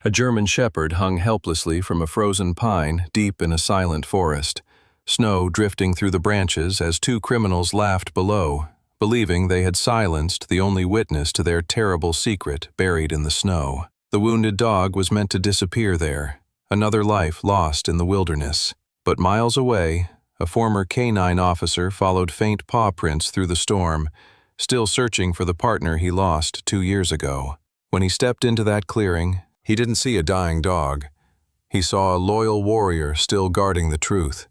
A German shepherd hung helplessly from a frozen pine deep in a silent forest, snow drifting through the branches as two criminals laughed below, believing they had silenced the only witness to their terrible secret buried in the snow. The wounded dog was meant to disappear there, another life lost in the wilderness. But miles away, a former canine officer followed faint paw prints through the storm, still searching for the partner he lost 2 years ago. When he stepped into that clearing, he didn't see a dying dog. He saw a loyal warrior still guarding the truth.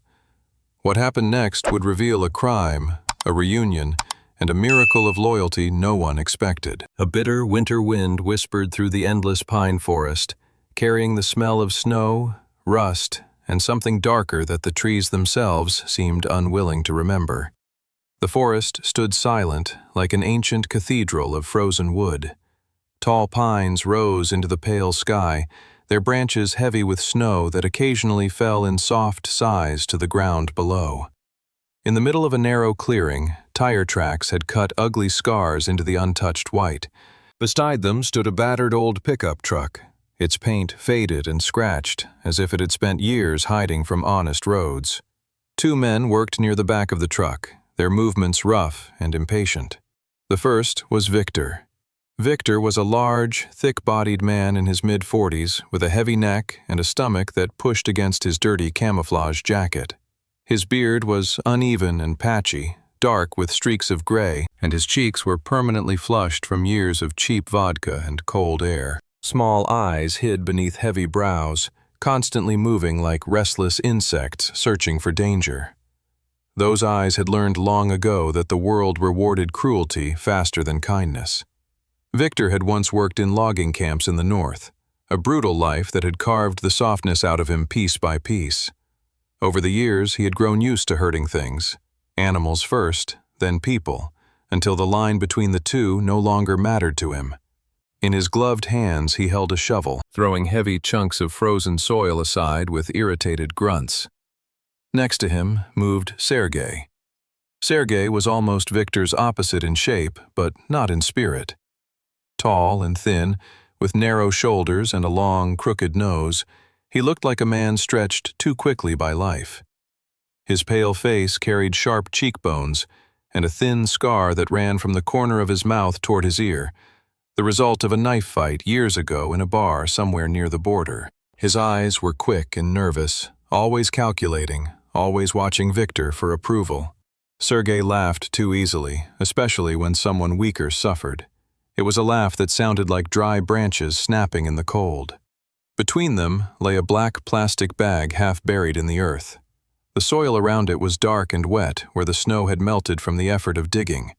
What happened next would reveal a crime, a reunion, and a miracle of loyalty no one expected. A bitter winter wind whispered through the endless pine forest, carrying the smell of snow, rust, and something darker that the trees themselves seemed unwilling to remember. The forest stood silent, like an ancient cathedral of frozen wood. Tall pines rose into the pale sky, their branches heavy with snow that occasionally fell in soft sighs to the ground below. In the middle of a narrow clearing, tire tracks had cut ugly scars into the untouched white. Beside them stood a battered old pickup truck, its paint faded and scratched, as if it had spent years hiding from honest roads. 2 men worked near the back of the truck, their movements rough and impatient. The first was Victor. Victor was a large, thick-bodied man in his mid-40s with a heavy neck and a stomach that pushed against his dirty camouflage jacket. His beard was uneven and patchy, dark with streaks of gray, and his cheeks were permanently flushed from years of cheap vodka and cold air. Small eyes hid beneath heavy brows, constantly moving like restless insects searching for danger. Those eyes had learned long ago that the world rewarded cruelty faster than kindness. Victor had once worked in logging camps in the north, a brutal life that had carved the softness out of him piece by piece. Over the years, he had grown used to hurting things, animals first, then people, until the line between the two no longer mattered to him. In his gloved hands, he held a shovel, throwing heavy chunks of frozen soil aside with irritated grunts. Next to him moved Sergei. Sergei was almost Victor's opposite in shape, but not in spirit. Tall and thin, with narrow shoulders and a long, crooked nose, he looked like a man stretched too quickly by life. His pale face carried sharp cheekbones and a thin scar that ran from the corner of his mouth toward his ear, the result of a knife fight years ago in a bar somewhere near the border. His eyes were quick and nervous, always calculating, always watching Victor for approval. Sergei laughed too easily, especially when someone weaker suffered. It was a laugh that sounded like dry branches snapping in the cold. Between them lay a black plastic bag half buried in the earth. The soil around it was dark and wet where the snow had melted from the effort of digging.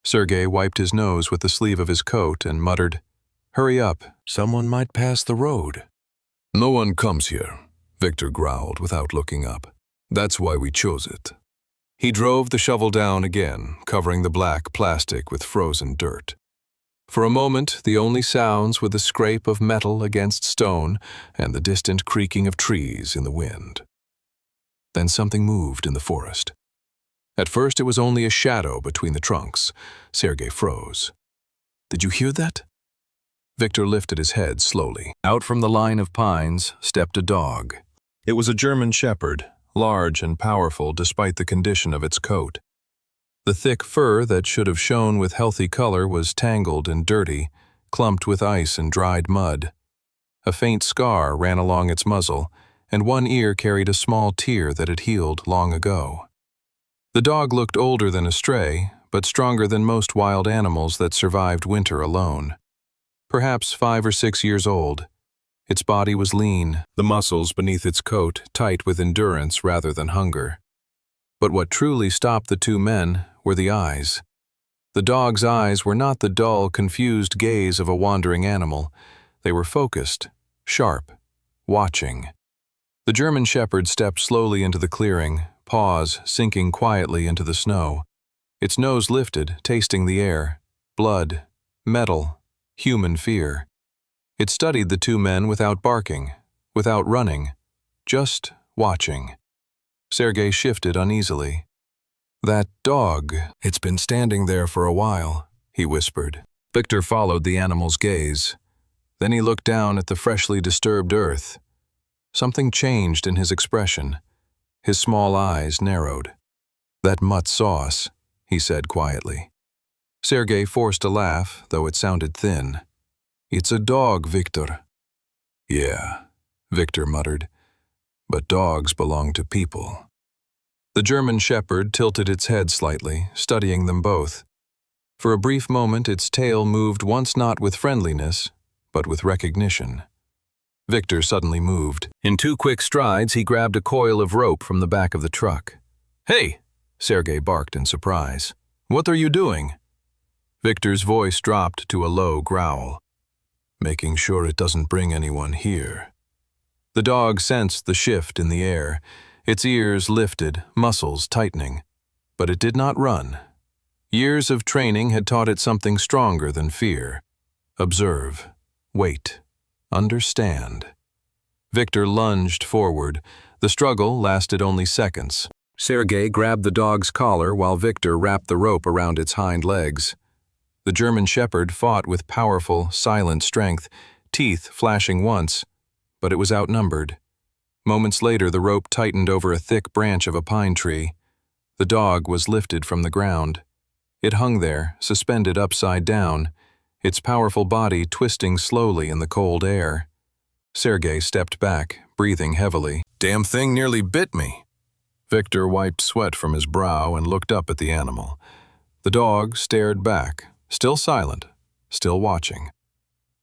Sergei wiped his nose with the sleeve of his coat and muttered, "Hurry up, someone might pass the road." "No one comes here," Victor growled without looking up. "That's why we chose it." He drove the shovel down again, covering the black plastic with frozen dirt. For a moment, the only sounds were the scrape of metal against stone and the distant creaking of trees in the wind. Then something moved in the forest. At first, it was only a shadow between the trunks. Sergei froze. "Did you hear that?" Victor lifted his head slowly. Out from the line of pines stepped a dog. It was a German shepherd, large and powerful despite the condition of its coat. The thick fur that should have shone with healthy color was tangled and dirty, clumped with ice and dried mud. A faint scar ran along its muzzle, and one ear carried a small tear that had healed long ago. The dog looked older than a stray, but stronger than most wild animals that survived winter alone. Perhaps 5 or 6 years old. Its body was lean, the muscles beneath its coat tight with endurance rather than hunger. But what truly stopped the 2 men were the eyes. The dog's eyes were not the dull, confused gaze of a wandering animal. They were focused, sharp, watching. The German shepherd stepped slowly into the clearing, paws sinking quietly into the snow. Its nose lifted, tasting the air, blood, metal, human fear. It studied the 2 men without barking, without running, just watching. Sergei shifted uneasily. "That dog, it's been standing there for a while," he whispered. Victor followed the animal's gaze. Then he looked down at the freshly disturbed earth. Something changed in his expression. His small eyes narrowed. "That mutt saw us," he said quietly. Sergei forced a laugh, though it sounded thin. "It's a dog, Victor." "Yeah," Victor muttered, "but dogs belong to people." The German shepherd tilted its head slightly, studying them both. For a brief moment its tail moved once not with friendliness, but with recognition. Victor suddenly moved. In 2 quick strides, he grabbed a coil of rope from the back of the truck. "Hey!" Sergei barked in surprise. "What are you doing?" Victor's voice dropped to a low growl. "Making sure it doesn't bring anyone here." The dog sensed the shift in the air, its ears lifted, muscles tightening. But it did not run. Years of training had taught it something stronger than fear. Observe, wait, understand. Victor lunged forward. The struggle lasted only seconds. Sergei grabbed the dog's collar while Victor wrapped the rope around its hind legs. The German shepherd fought with powerful, silent strength, teeth flashing once, but it was outnumbered. Moments later, the rope tightened over a thick branch of a pine tree. The dog was lifted from the ground. It hung there, suspended upside down, its powerful body twisting slowly in the cold air. Sergei stepped back, breathing heavily. "Damn thing nearly bit me." Victor wiped sweat from his brow and looked up at the animal. The dog stared back, still silent, still watching.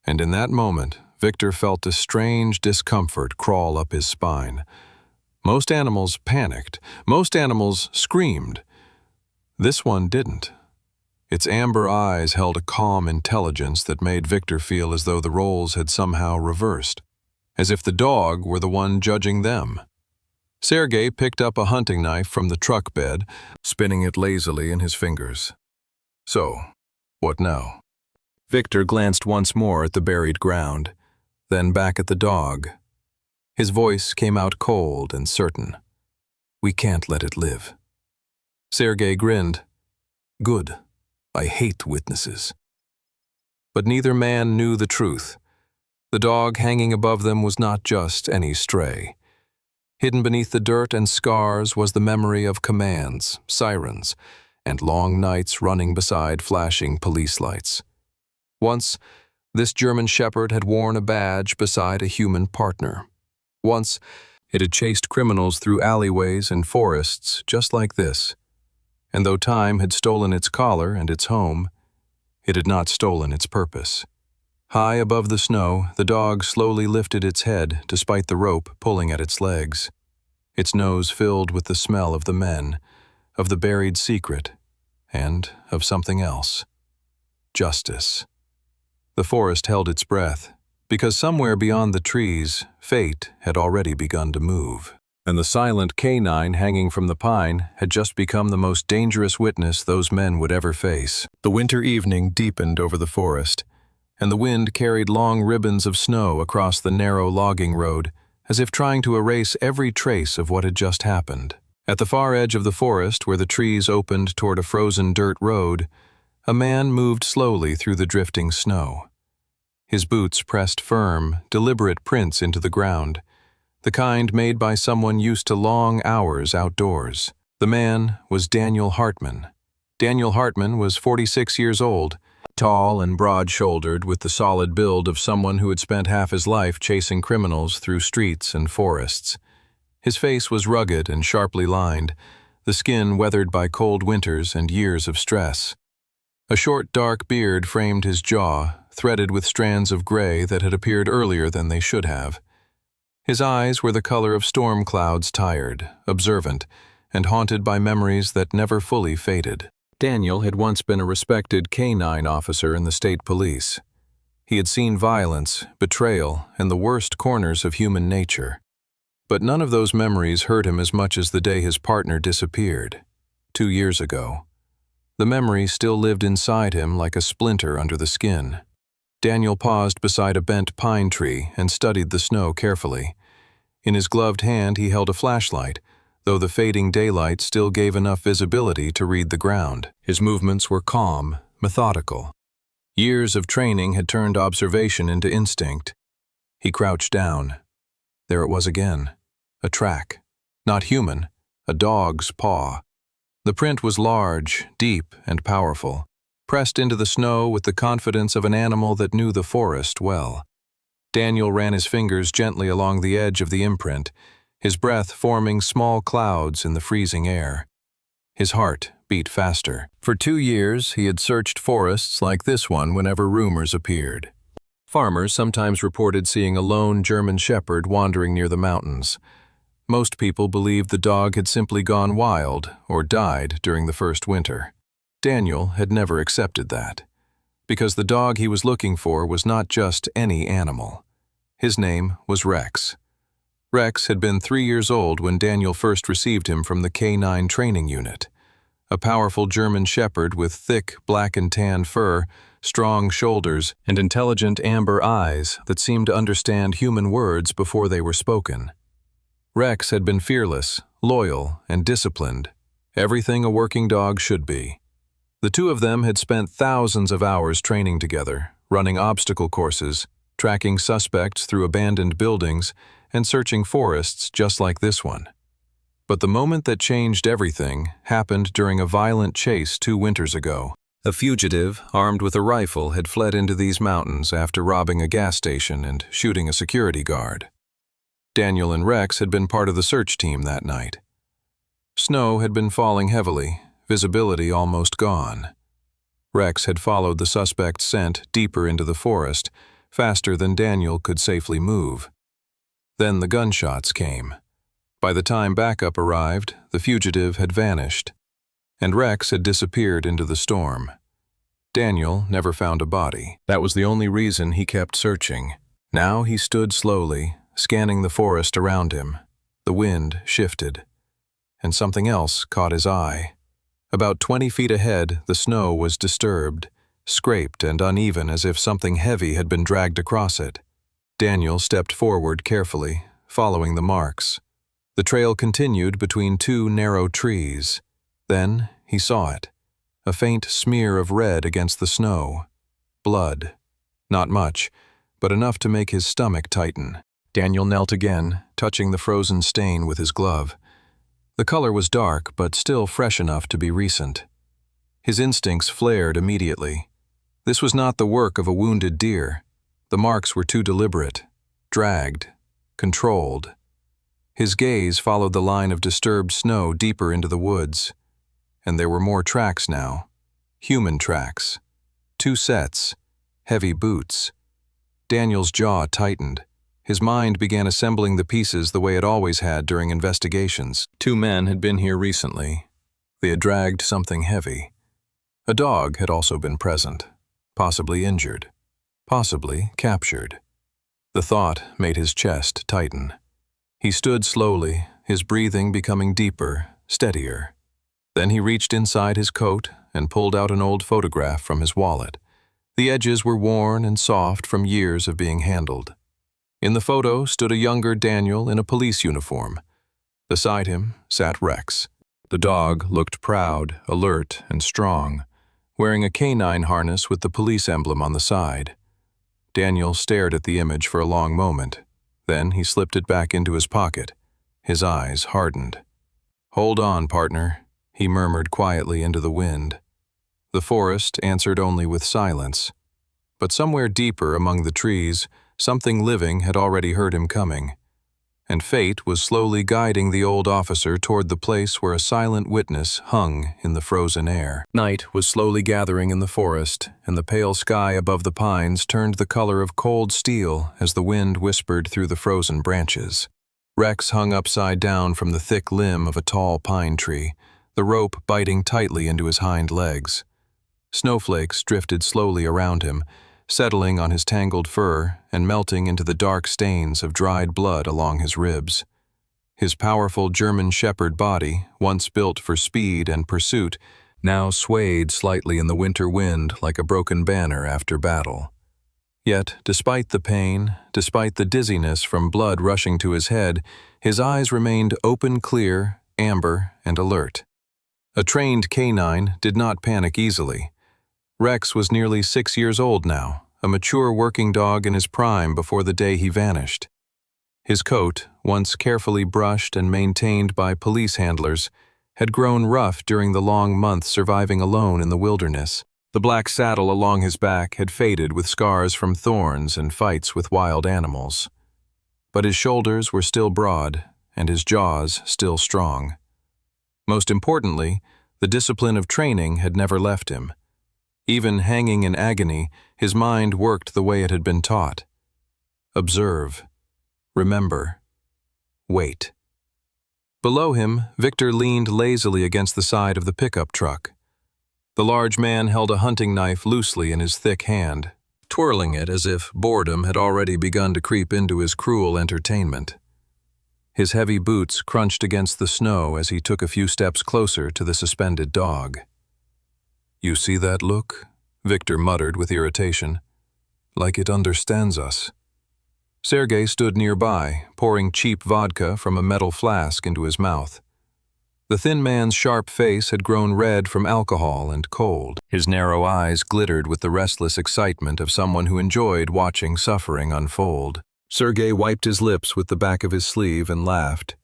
And in that moment, Victor felt a strange discomfort crawl up his spine. Most animals panicked. Most animals screamed. This one didn't. Its amber eyes held a calm intelligence that made Victor feel as though the roles had somehow reversed, as if the dog were the one judging them. Sergei picked up a hunting knife from the truck bed, spinning it lazily in his fingers. "So, what now?" Victor glanced once more at the buried ground, then back at the dog. His voice came out cold and certain. "We can't let it live." Sergei grinned. "Good. I hate witnesses." But neither man knew the truth. The dog hanging above them was not just any stray. Hidden beneath the dirt and scars was the memory of commands, sirens, and long nights running beside flashing police lights. Once, this German shepherd had worn a badge beside a human partner. Once, it had chased criminals through alleyways and forests just like this. And though time had stolen its collar and its home, it had not stolen its purpose. High above the snow, the dog slowly lifted its head despite the rope pulling at its legs. Its nose filled with the smell of the men, of the buried secret, and of something else. Justice. The forest held its breath, because somewhere beyond the trees, fate had already begun to move. And the silent canine hanging from the pine had just become the most dangerous witness those men would ever face. The winter evening deepened over the forest, and the wind carried long ribbons of snow across the narrow logging road, as if trying to erase every trace of what had just happened. At the far edge of the forest, where the trees opened toward a frozen dirt road, a man moved slowly through the drifting snow. His boots pressed firm, deliberate prints into the ground, the kind made by someone used to long hours outdoors. The man was Daniel Hartman. Daniel Hartman was 46 years old, tall and broad-shouldered, with the solid build of someone who had spent half his life chasing criminals through streets and forests. His face was rugged and sharply lined, the skin weathered by cold winters and years of stress. A short, dark beard framed his jaw, threaded with strands of gray that had appeared earlier than they should have. His eyes were the color of storm clouds, tired, observant, and haunted by memories that never fully faded. Daniel had once been a respected canine officer in the state police. He had seen violence, betrayal, and the worst corners of human nature. But none of those memories hurt him as much as the day his partner disappeared, 2 years ago. The memory still lived inside him like a splinter under the skin. Daniel paused beside a bent pine tree and studied the snow carefully. In his gloved hand he held a flashlight, though the fading daylight still gave enough visibility to read the ground. His movements were calm, methodical. Years of training had turned observation into instinct. He crouched down. There it was again. A track. Not human, a dog's paw. The print was large, deep, and powerful, pressed into the snow with the confidence of an animal that knew the forest well. Daniel ran his fingers gently along the edge of the imprint, his breath forming small clouds in the freezing air. His heart beat faster. For 2 years, he had searched forests like this one whenever rumors appeared. Farmers sometimes reported seeing a lone German shepherd wandering near the mountains. Most people believed the dog had simply gone wild or died during the first winter. Daniel had never accepted that, because the dog he was looking for was not just any animal. His name was Rex. Rex had been 3 years old when Daniel first received him from the K9 training unit. A powerful German shepherd with thick black and tan fur, strong shoulders, and intelligent amber eyes that seemed to understand human words before they were spoken. Rex had been fearless, loyal, and disciplined, everything a working dog should be. The two of them had spent thousands of hours training together, running obstacle courses, tracking suspects through abandoned buildings, and searching forests just like this one. But the moment that changed everything happened during a violent chase 2 winters ago. A fugitive, armed with a rifle, had fled into these mountains after robbing a gas station and shooting a security guard. Daniel and Rex had been part of the search team that night. Snow had been falling heavily, visibility almost gone. Rex had followed the suspect's scent deeper into the forest, faster than Daniel could safely move. Then the gunshots came. By the time backup arrived, the fugitive had vanished, and Rex had disappeared into the storm. Daniel never found a body. That was the only reason he kept searching. Now he stood slowly, scanning the forest around him. The wind shifted, and something else caught his eye. About 20 feet ahead, the snow was disturbed, scraped and uneven as if something heavy had been dragged across it. Daniel stepped forward carefully, following the marks. The trail continued between 2 narrow trees. Then he saw it, a faint smear of red against the snow. Blood. Not much, but enough to make his stomach tighten. Daniel knelt again, touching the frozen stain with his glove. The color was dark, but still fresh enough to be recent. His instincts flared immediately. This was not the work of a wounded deer. The marks were too deliberate, dragged, controlled. His gaze followed the line of disturbed snow deeper into the woods. And there were more tracks now. Human tracks. 2 sets. Heavy boots. Daniel's jaw tightened. His mind began assembling the pieces the way it always had during investigations. 2 men had been here recently. They had dragged something heavy. A dog had also been present, possibly injured, possibly captured. The thought made his chest tighten. He stood slowly, his breathing becoming deeper, steadier. Then he reached inside his coat and pulled out an old photograph from his wallet. The edges were worn and soft from years of being handled. In the photo stood a younger Daniel in a police uniform. Beside him sat Rex. The dog looked proud, alert, and strong, wearing a canine harness with the police emblem on the side. Daniel stared at the image for a long moment. Then he slipped it back into his pocket. His eyes hardened. "Hold on, partner," he murmured quietly into the wind. The forest answered only with silence. But somewhere deeper among the trees, something living had already heard him coming. And fate was slowly guiding the old officer toward the place where a silent witness hung in the frozen air. Night was slowly gathering in the forest, and the pale sky above the pines turned the color of cold steel as the wind whispered through the frozen branches. Rex hung upside down from the thick limb of a tall pine tree, the rope biting tightly into his hind legs. Snowflakes drifted slowly around him, settling on his tangled fur and melting into the dark stains of dried blood along his ribs. His powerful German shepherd body, once built for speed and pursuit, now swayed slightly in the winter wind like a broken banner after battle. Yet, despite the pain, despite the dizziness from blood rushing to his head, his eyes remained open, clear, amber, and alert. A trained canine did not panic easily. Rex was nearly 6 years old now, a mature working dog in his prime before the day he vanished. His coat, once carefully brushed and maintained by police handlers, had grown rough during the long months surviving alone in the wilderness. The black saddle along his back had faded with scars from thorns and fights with wild animals. But his shoulders were still broad, and his jaws still strong. Most importantly, the discipline of training had never left him. Even hanging in agony, his mind worked the way it had been taught. Observe. Remember. Wait. Below him, Victor leaned lazily against the side of the pickup truck. The large man held a hunting knife loosely in his thick hand, twirling it as if boredom had already begun to creep into his cruel entertainment. His heavy boots crunched against the snow as he took a few steps closer to the suspended dog. "You see that look?" Victor muttered with irritation. "Like it understands us." Sergei stood nearby, pouring cheap vodka from a metal flask into his mouth. The thin man's sharp face had grown red from alcohol and cold. His narrow eyes glittered with the restless excitement of someone who enjoyed watching suffering unfold. Sergei wiped his lips with the back of his sleeve and laughed.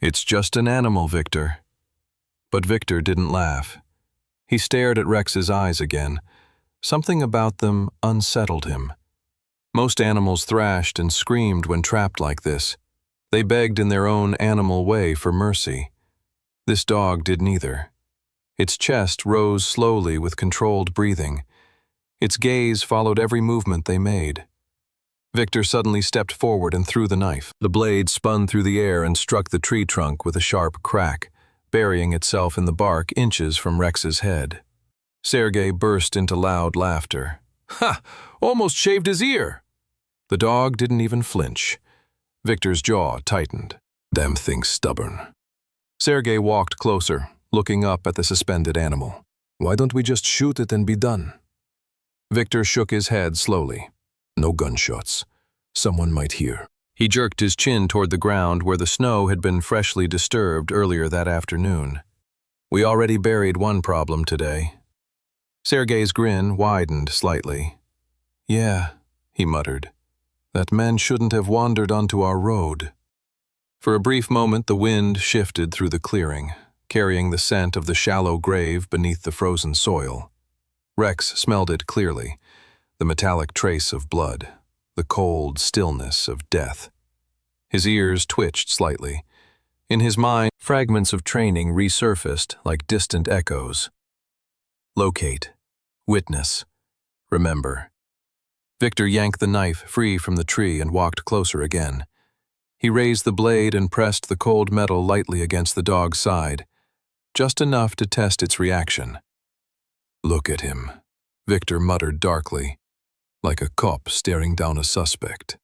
"It's just an animal, Victor." But Victor didn't laugh. He stared at Rex's eyes again. Something about them unsettled him. Most animals thrashed and screamed when trapped like this. They begged in their own animal way for mercy. This dog did neither. Its chest rose slowly with controlled breathing. Its gaze followed every movement they made. Victor suddenly stepped forward and threw the knife. The blade spun through the air and struck the tree trunk with a sharp crack, burying itself in the bark inches from Rex's head. Sergei burst into loud laughter. "Ha! Almost shaved his ear!" The dog didn't even flinch. Victor's jaw tightened. "Damn thing's stubborn." Sergei walked closer, looking up at the suspended animal. "Why don't we just shoot it and be done?" Victor shook his head slowly. "No gunshots. Someone might hear." He jerked his chin toward the ground where the snow had been freshly disturbed earlier that afternoon. "We already buried one problem today." Sergei's grin widened slightly. "Yeah," he muttered. "That man shouldn't have wandered onto our road." For a brief moment the wind shifted through the clearing, carrying the scent of the shallow grave beneath the frozen soil. Rex smelled it clearly, the metallic trace of blood, the cold stillness of death. His ears twitched slightly. In his mind, fragments of training resurfaced like distant echoes. Locate. Witness. Remember. Victor yanked the knife free from the tree and walked closer again. He raised the blade and pressed the cold metal lightly against the dog's side, just enough to test its reaction. "Look at him," Victor muttered darkly, like a cop staring down a suspect.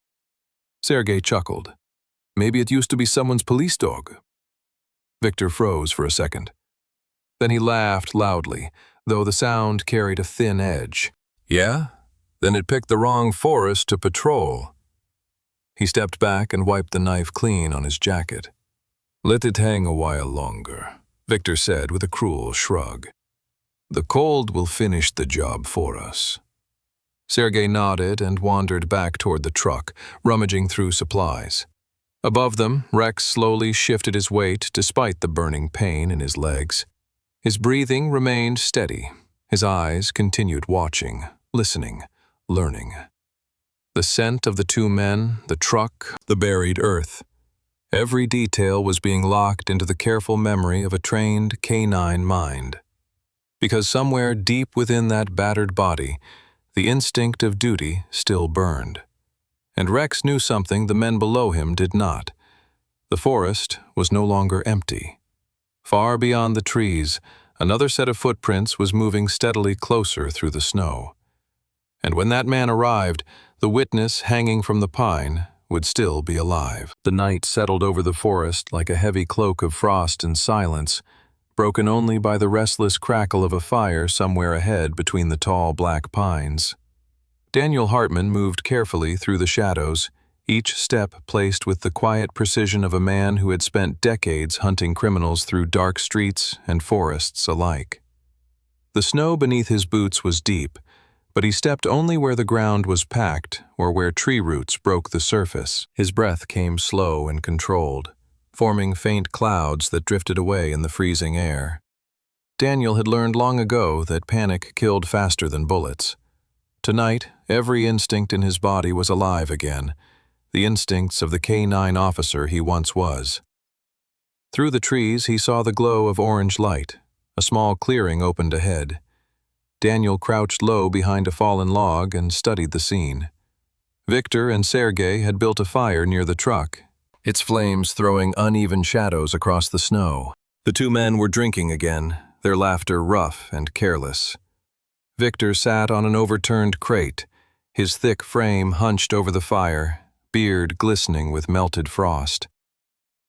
Sergei chuckled. "Maybe it used to be someone's police dog." Victor froze for a second. Then he laughed loudly, though the sound carried a thin edge. "Yeah? Then it picked the wrong forest to patrol." He stepped back and wiped the knife clean on his jacket. "Let it hang a while longer," Victor said with a cruel shrug. "The cold will finish the job for us." Sergei nodded and wandered back toward the truck, rummaging through supplies. Above them, Rex slowly shifted his weight despite the burning pain in his legs. His breathing remained steady. His eyes continued watching, listening, learning. The scent of the two men, the truck, the buried earth. Every detail was being locked into the careful memory of a trained canine mind. Because somewhere deep within that battered body, the instinct of duty still burned. And Rex knew something the men below him did not. The forest was no longer empty. Far beyond the trees, another set of footprints was moving steadily closer through the snow. And when that man arrived, the witness hanging from the pine would still be alive. The night settled over the forest like a heavy cloak of frost and silence, broken only by the restless crackle of a fire somewhere ahead between the tall black pines. Daniel Hartman moved carefully through the shadows, each step placed with the quiet precision of a man who had spent decades hunting criminals through dark streets and forests alike. The snow beneath his boots was deep, but he stepped only where the ground was packed or where tree roots broke the surface. His breath came slow and controlled, forming faint clouds that drifted away in the freezing air. Daniel had learned long ago that panic killed faster than bullets. Tonight, every instinct in his body was alive again, the instincts of the K-9 officer he once was. Through the trees, he saw the glow of orange light. A small clearing opened ahead. Daniel crouched low behind a fallen log and studied the scene. Victor and Sergei had built a fire near the truck, its flames throwing uneven shadows across the snow. The two men were drinking again, their laughter rough and careless. Victor sat on an overturned crate, his thick frame hunched over the fire, beard glistening with melted frost.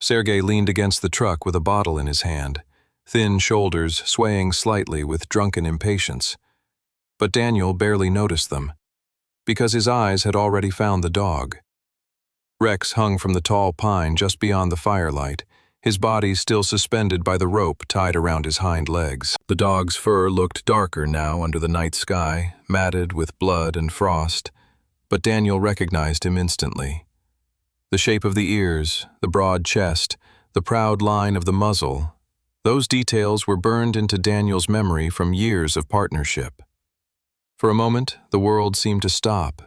Sergei leaned against the truck with a bottle in his hand, thin shoulders swaying slightly with drunken impatience. But Daniel barely noticed them, because his eyes had already found the dog. Rex hung from the tall pine just beyond the firelight, his body still suspended by the rope tied around his hind legs. The dog's fur looked darker now under the night sky, matted with blood and frost, but Daniel recognized him instantly. The shape of the ears, the broad chest, the proud line of the muzzle, those details were burned into Daniel's memory from years of partnership. For a moment, the world seemed to stop.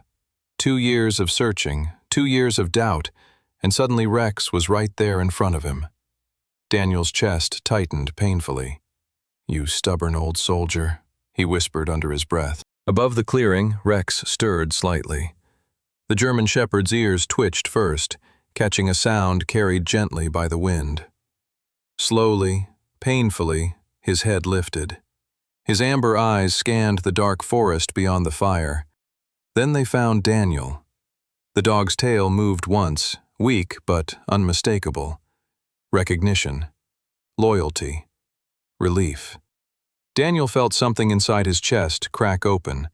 2 years of searching, 2 years of doubt, and suddenly Rex was right there in front of him. Daniel's chest tightened painfully. "You stubborn old soldier," he whispered under his breath. Above the clearing, Rex stirred slightly. The German shepherd's ears twitched first, catching a sound carried gently by the wind. Slowly, painfully, his head lifted. His amber eyes scanned the dark forest beyond the fire. Then they found Daniel. The dog's tail moved once, weak but unmistakable. Recognition, loyalty, relief. Daniel felt something inside his chest crack open,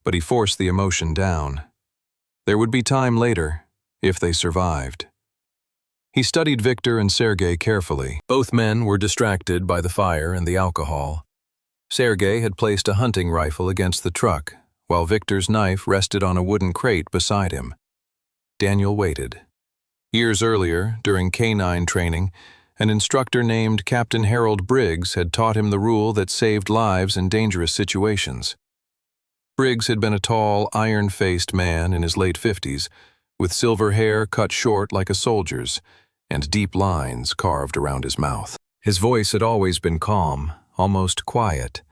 but he forced the emotion down. There would be time later, if they survived. He studied Victor and Sergei carefully. Both men were distracted by the fire and the alcohol. Sergei had placed a hunting rifle against the truck, while Victor's knife rested on a wooden crate beside him. Daniel waited. Years earlier, during K-9 training, an instructor named Captain Harold Briggs had taught him the rule that saved lives in dangerous situations. Briggs had been a tall, iron-faced man in his late 50s, with silver hair cut short like a soldier's, and deep lines carved around his mouth. His voice had always been calm, almost quiet,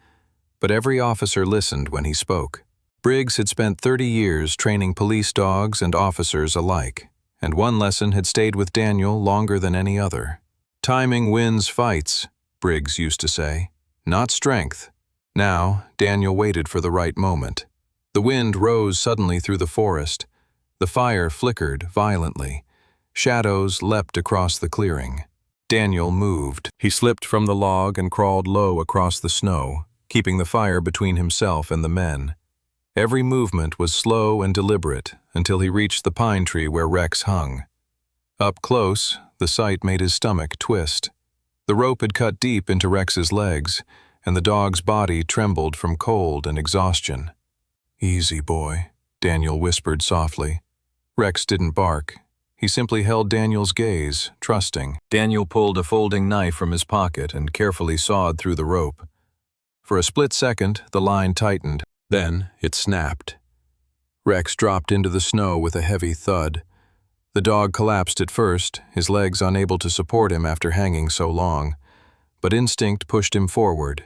but every officer listened when he spoke. Briggs had spent 30 years training police dogs and officers alike, and one lesson had stayed with Daniel longer than any other. "Timing wins fights," Briggs used to say, "not strength." Now, Daniel waited for the right moment. The wind rose suddenly through the forest. The fire flickered violently. Shadows leapt across the clearing. Daniel moved. He slipped from the log and crawled low across the snow, keeping the fire between himself and the men. Every movement was slow and deliberate until he reached the pine tree where Rex hung. Up close, the sight made his stomach twist. The rope had cut deep into Rex's legs, and the dog's body trembled from cold and exhaustion. "Easy, boy," Daniel whispered softly. Rex didn't bark. He simply held Daniel's gaze, trusting. Daniel pulled a folding knife from his pocket and carefully sawed through the rope. For a split second, the line tightened. Then it snapped. Rex dropped into the snow with a heavy thud. The dog collapsed at first, his legs unable to support him after hanging so long, but instinct pushed him forward.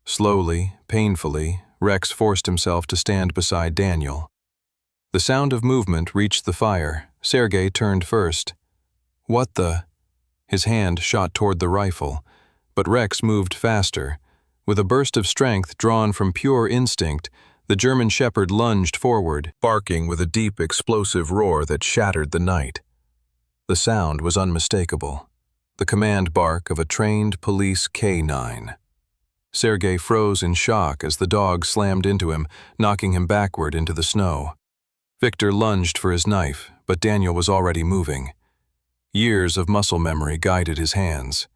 Slowly, painfully, Rex forced himself to stand beside Daniel. The sound of movement reached the fire. Sergei turned first. "What the?" His hand shot toward the rifle, but Rex moved faster. With a burst of strength drawn from pure instinct, the German shepherd lunged forward, barking with a deep, explosive roar that shattered the night. The sound was unmistakable, the command bark of a trained police K-9. Sergei froze in shock as the dog slammed into him, knocking him backward into the snow. Victor lunged for his knife, but Daniel was already moving. Years of muscle memory guided his hands.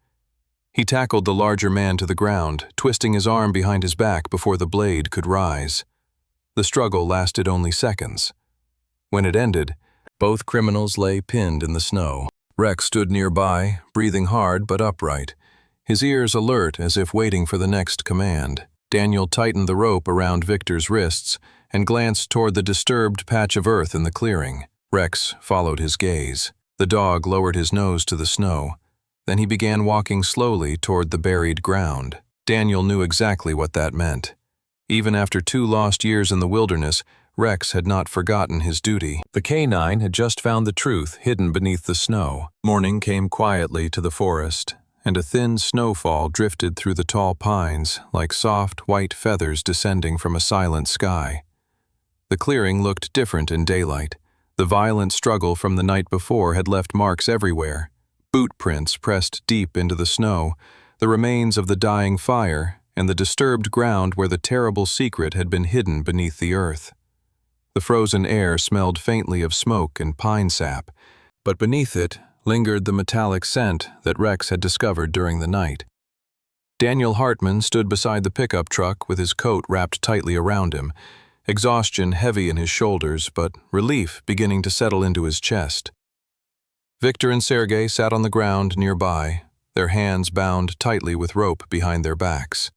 He tackled the larger man to the ground, twisting his arm behind his back before the blade could rise. The struggle lasted only seconds. When it ended, both criminals lay pinned in the snow. Rex stood nearby, breathing hard but upright, his ears alert as if waiting for the next command. Daniel tightened the rope around Victor's wrists and glanced toward the disturbed patch of earth in the clearing. Rex followed his gaze. The dog lowered his nose to the snow. Then he began walking slowly toward the buried ground. Daniel knew exactly what that meant. Even after 2 lost years in the wilderness, Rex had not forgotten his duty. The canine had just found the truth hidden beneath the snow. Morning came quietly to the forest, and a thin snowfall drifted through the tall pines like soft white feathers descending from a silent sky. The clearing looked different in daylight. The violent struggle from the night before had left marks everywhere. Boot prints pressed deep into the snow, the remains of the dying fire, and the disturbed ground where the terrible secret had been hidden beneath the earth. The frozen air smelled faintly of smoke and pine sap, but beneath it lingered the metallic scent that Rex had discovered during the night. Daniel Hartman stood beside the pickup truck with his coat wrapped tightly around him, exhaustion heavy in his shoulders, but relief beginning to settle into his chest. Victor and Sergei sat on the ground nearby, their hands bound tightly with rope behind their backs.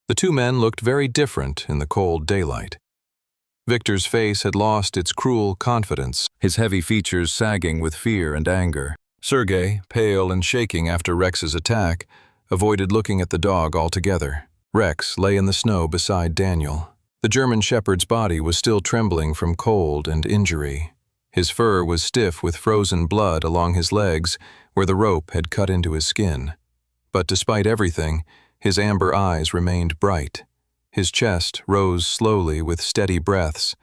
The 2 men looked very different in the cold daylight. Victor's face had lost its cruel confidence, his heavy features sagging with fear and anger. Sergei, pale and shaking after Rex's attack, avoided looking at the dog altogether. Rex lay in the snow beside Daniel. The German shepherd's body was still trembling from cold and injury. His fur was stiff with frozen blood along his legs where the rope had cut into his skin. But despite everything, his amber eyes remained bright. His chest rose slowly with steady breaths,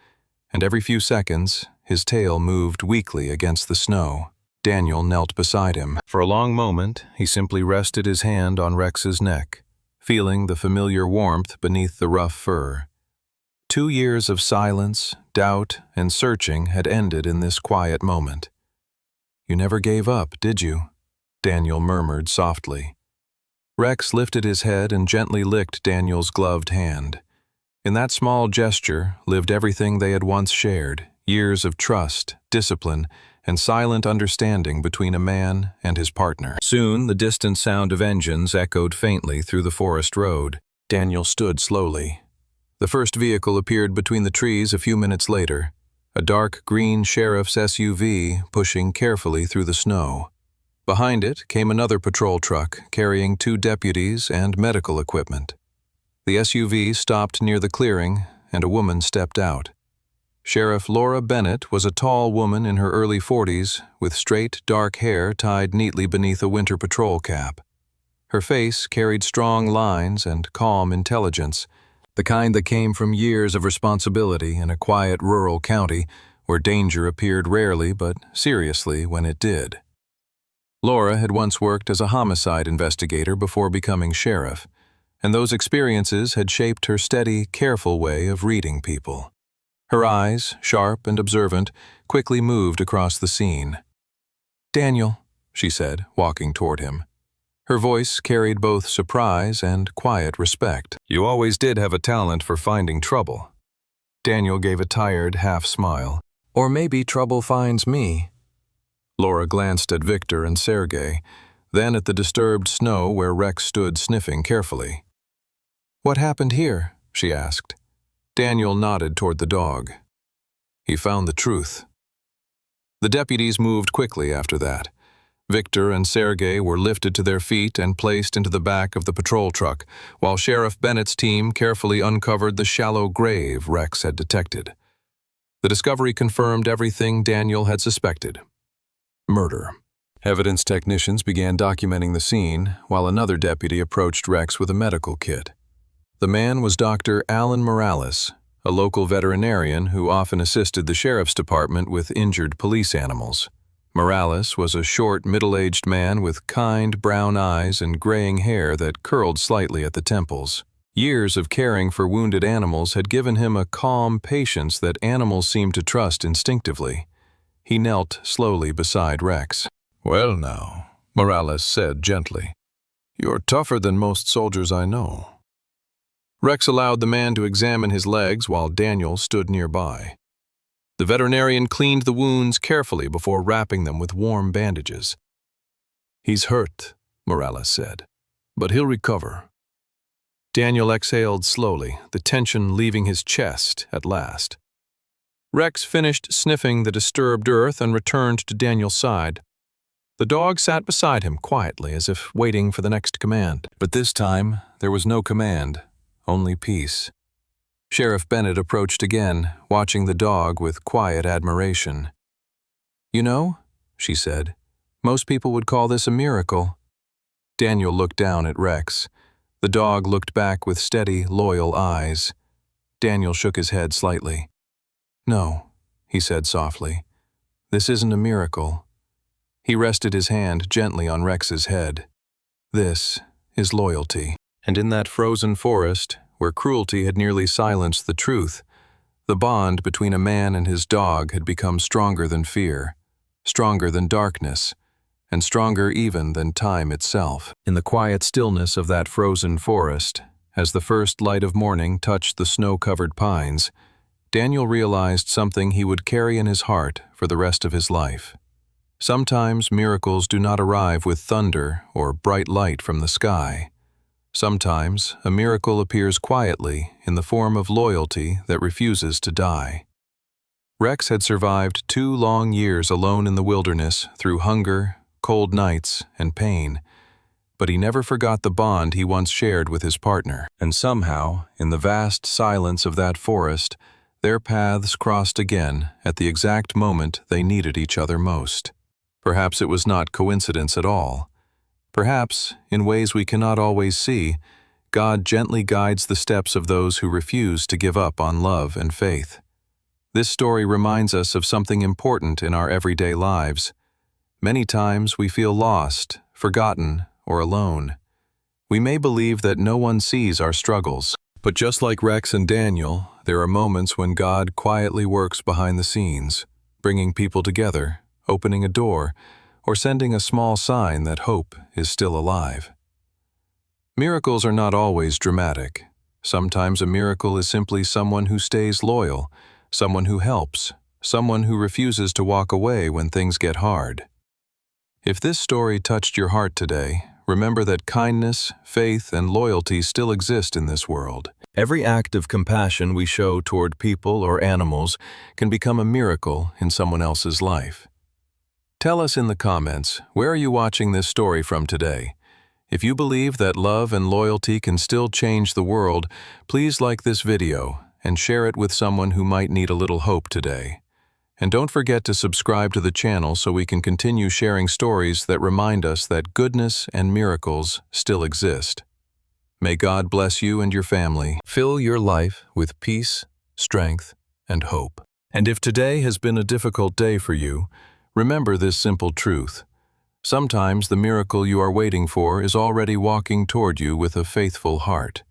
and every few seconds, his tail moved weakly against the snow. Daniel knelt beside him. For a long moment, he simply rested his hand on Rex's neck, feeling the familiar warmth beneath the rough fur. 2 years of silence, doubt, and searching had ended in this quiet moment. "You never gave up, did you?" Daniel murmured softly. Rex lifted his head and gently licked Daniel's gloved hand. In that small gesture lived everything they had once shared, years of trust, discipline, and silent understanding between a man and his partner. Soon, the distant sound of engines echoed faintly through the forest road. Daniel stood slowly. The first vehicle appeared between the trees a few minutes later, a dark green sheriff's SUV pushing carefully through the snow. Behind it came another patrol truck carrying 2 deputies and medical equipment. The SUV stopped near the clearing, and a woman stepped out. Sheriff Laura Bennett was a tall woman in her early 40s with straight, dark hair tied neatly beneath a winter patrol cap. Her face carried strong lines and calm intelligence, the kind that came from years of responsibility in a quiet rural county where danger appeared rarely but seriously when it did. Laura had once worked as a homicide investigator before becoming sheriff, and those experiences had shaped her steady, careful way of reading people. Her eyes, sharp and observant, quickly moved across the scene. "Daniel," she said, walking toward him. Her voice carried both surprise and quiet respect. "You always did have a talent for finding trouble." Daniel gave a tired half-smile. "Or maybe trouble finds me." Laura glanced at Victor and Sergei, then at the disturbed snow where Rex stood sniffing carefully. "What happened here?" she asked. Daniel nodded toward the dog. "He found the truth." The deputies moved quickly after that. Victor and Sergei were lifted to their feet and placed into the back of the patrol truck, while Sheriff Bennett's team carefully uncovered the shallow grave Rex had detected. The discovery confirmed everything Daniel had suspected. Murder. Evidence technicians began documenting the scene, while another deputy approached Rex with a medical kit. The man was Dr. Alan Morales, a local veterinarian who often assisted the sheriff's department with injured police animals. Morales was a short, middle-aged man with kind brown eyes and graying hair that curled slightly at the temples. Years of caring for wounded animals had given him a calm patience that animals seemed to trust instinctively. He knelt slowly beside Rex. "Well now," Morales said gently, You're tougher than most soldiers I know. Rex allowed the man to examine his legs while Daniel stood nearby. The veterinarian cleaned the wounds carefully before wrapping them with warm bandages. He's hurt, Morales said, but he'll recover. Daniel exhaled slowly, the tension leaving his chest at last. Rex finished sniffing the disturbed earth and returned to Daniel's side. The dog sat beside him quietly, as if waiting for the next command. But this time, there was no command, only peace. Sheriff Bennett approached again, watching the dog with quiet admiration. "You know," she said, "most people would call this a miracle." Daniel looked down at Rex. The dog looked back with steady, loyal eyes. Daniel shook his head slightly. "No," he said softly, "this isn't a miracle." He rested his hand gently on Rex's head. "This is loyalty." And in that frozen forest, where cruelty had nearly silenced the truth, the bond between a man and his dog had become stronger than fear, stronger than darkness, and stronger even than time itself. In the quiet stillness of that frozen forest, as the first light of morning touched the snow-covered pines, Daniel realized something he would carry in his heart for the rest of his life. Sometimes miracles do not arrive with thunder or bright light from the sky. Sometimes a miracle appears quietly in the form of loyalty that refuses to die. Rex had survived 2 long years alone in the wilderness through hunger, cold nights, and pain, but he never forgot the bond he once shared with his partner. And somehow, in the vast silence of that forest, their paths crossed again at the exact moment they needed each other most. Perhaps it was not coincidence at all. Perhaps, in ways we cannot always see, God gently guides the steps of those who refuse to give up on love and faith. This story reminds us of something important in our everyday lives. Many times we feel lost, forgotten, or alone. We may believe that no one sees our struggles, but just like Rex and Daniel, there are moments when God quietly works behind the scenes, bringing people together, opening a door, or sending a small sign that hope is still alive. Miracles are not always dramatic. Sometimes a miracle is simply someone who stays loyal, someone who helps, someone who refuses to walk away when things get hard. If this story touched your heart today, remember that kindness, faith, and loyalty still exist in this world. Every act of compassion we show toward people or animals can become a miracle in someone else's life. Tell us in the comments, where are you watching this story from today? If you believe that love and loyalty can still change the world, please like this video and share it with someone who might need a little hope today. And don't forget to subscribe to the channel so we can continue sharing stories that remind us that goodness and miracles still exist. May God bless you and your family. Fill your life with peace, strength, and hope. And if today has been a difficult day for you, remember this simple truth. Sometimes the miracle you are waiting for is already walking toward you with a faithful heart.